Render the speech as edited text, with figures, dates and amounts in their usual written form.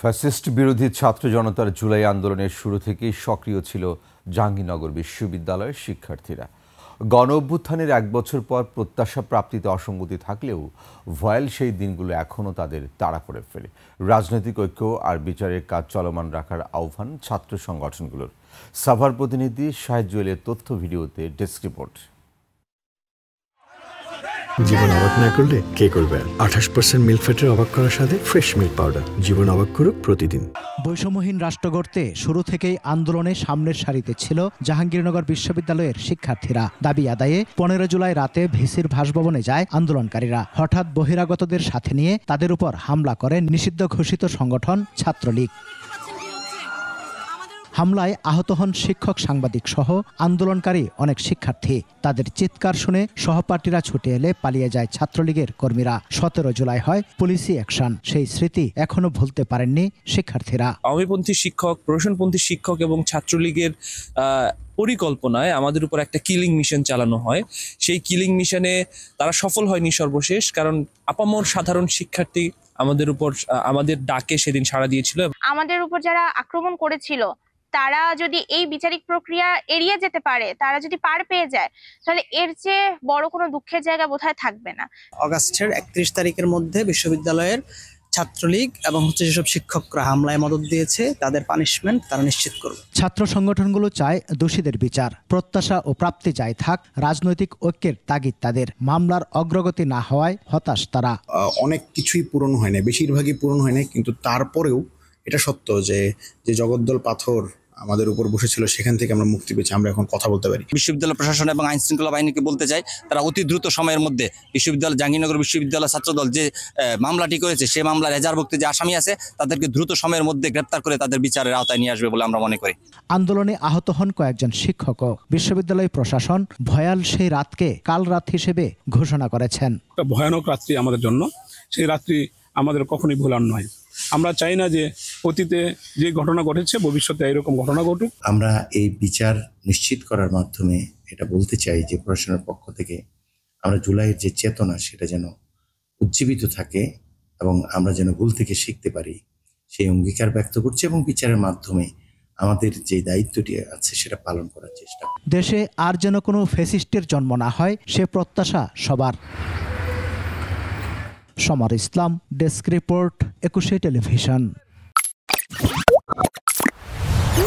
Fascist বিরোধী ছাত্র জনতার জুলাই আন্দোলনের শুরু থেকেই সক্রিয় ছিল জাহাঙ্গীরনগর বিশ্ববিদ্যালয়ের শিক্ষার্থীরা। গণ অভ্যুত্থানের এক বছর পর প্রত্যাশা প্রাপ্তিতে অসঙ্গতি থাকলেও ভয়াল সেই দিনগুলো এখনও তাদের তাড়া করে ফেলে। রাজনৈতিক ঐক্য আর বিচারের কাজ চলমান রাখার আহ্বান ছাত্র সংগঠনগুলোর। সাভার প্রতিনিধি শাহেদ জুয়েলের তথ্য ভিডিওতে ডেস্ক রিপোর্ট। জীবন অবাক না করলে কে করবে? 28% মিল্ক ফ্যাটের অবাক করার সাথে ফ্রেশ মিল্ক পাউডার। জীবন অবাক করুক প্রতিদিন। বৈষম্যহীন রাষ্ট্র গড়তে শুরু থেকেই আন্দোলনে সামনের সারিতে ছিল জাহাঙ্গীরনগর বিশ্ববিদ্যালয়ের শিক্ষার্থীরা। দাবি আদায়ে 15 জুলাই রাতে ভিসির বাসভবনে যায় আন্দোলনকারীরা। হঠাৎ বহিরাগতদের সাথে নিয়ে তাদের উপর হামলা করে নিষিদ্ধ ঘোষিত সংগঠন ছাত্রলীগ। হামলায় আহত হন শিক্ষক, সাংবাদিক সহ আন্দোলনকারী অনেক শিক্ষার্থী। তাদের চিৎকার শুনে সহপাঠীরা ছুটে এলে পালিয়ে যায় ছাত্রলীগের কর্মীরা। 17 জুলাই হয় পুলিশি অ্যাকশন। সেই স্মৃতি এখনো ভুলতে পারেননি শিক্ষার্থীরা। আওয়ামীপন্থী শিক্ষক, প্রশাসনপন্থী শিক্ষক এবং ছাত্রলীগের পরিকল্পনায় আমাদের উপর একটা কিলিং মিশন চালানো হয়। সেই কিলিং মিশনে তারা সফল হয়নি সর্বশেষ, কারণ আপামর সাধারণ শিক্ষার্থী আমাদের ডাকে সেদিন সাড়া দিয়েছিল। আমাদের উপর যারা আক্রমণ করেছিল তারা যদি এই বিচারিক প্রক্রিয়া এড়িয়ে যেতে পারে, তারা যদি পার পেয়ে যায়, তাহলে এর চেয়ে বড় কোনো দুঃখের জায়গা বোধহয় থাকবে না। অগাস্টের 31 তারিখের মধ্যে বিশ্ববিদ্যালয়ের ছাত্রলীগ এবং যেসব শিক্ষকরা হামলায় মদত দিয়েছে তাদের পানিশমেন্ট তারা নিশ্চিত করবে। ছাত্র সংগঠনগুলো চায় দোষীদের বিচার, প্রত্যাশা ও প্রাপ্তি চায় থাক রাজনৈতিক ঐক্যের তাগিদ তাদের। মামলার অগ্রগতি না হওয়ায় হতাশ তারা। অনেক কিছুই পূরণ হয় না, বেশিরভাগই পূরণ হয় না, কিন্তু তারপরেও এটা সত্য যে জগদ্দল পাথর আমাদের উপর বসেছিল, সেখান থেকে আমরা মুক্তি পেয়েছি, আমরা এখন কথা বলতে পারি। বিশ্ববিদ্যালয় প্রশাসন এবং আইন শৃঙ্খলা বাহিনীকে বলতে চাই, তারা অতি দ্রুত সময়ের মধ্যে জাহাঙ্গীরনগর বিশ্ববিদ্যালয় ছাত্রদল যে মামলাটি করেছে, সেই মামলার এজাহারভুক্ত যে আসামি আছে তাদেরকে দ্রুত সময়ের মধ্যে গ্রেপ্তার করে তাদের বিচারের আওতায় নিয়ে আসবে বলে আমরা মনে করি। আন্দোলনে আহত হন কয়েকজন শিক্ষকও। বিশ্ববিদ্যালয় প্রশাসন ভয়াল সেই রাতকে কাল রাত হিসেবে ঘোষণা করেছেন। একটা ভয়ানক রাত্রি আমাদের জন্য, সেই রাত্রি আমাদের কখনোই ভোলার নয়। আমরা চাই না যে অতীতে যে ঘটনা ঘটেছে ভবিষ্যতে এরকম ঘটনা ঘটুক। আমরা এই বিচার নিশ্চিত করার মাধ্যমে এটা বলতে চাই যে প্রশাসনের পক্ষ থেকে আমরা জুলাইয়ের যে চেতনা সেটা যেন উজ্জীবিত থাকে এবং আমরা যেন ভুল থেকে শিখতে পারি, সেই অঙ্গীকার ব্যক্ত করছি এবং বিচারের মাধ্যমে আমাদের যে দায়িত্বটি আছে সেটা পালন করার চেষ্টা। দেশে আর যেন কোনো ফ্যাসিস্টের জন্ম না হয়, সে প্রত্যাশা সবার। সমর ইসলাম, ডেস্ক রিপোর্ট, 21 টেলিভিশন।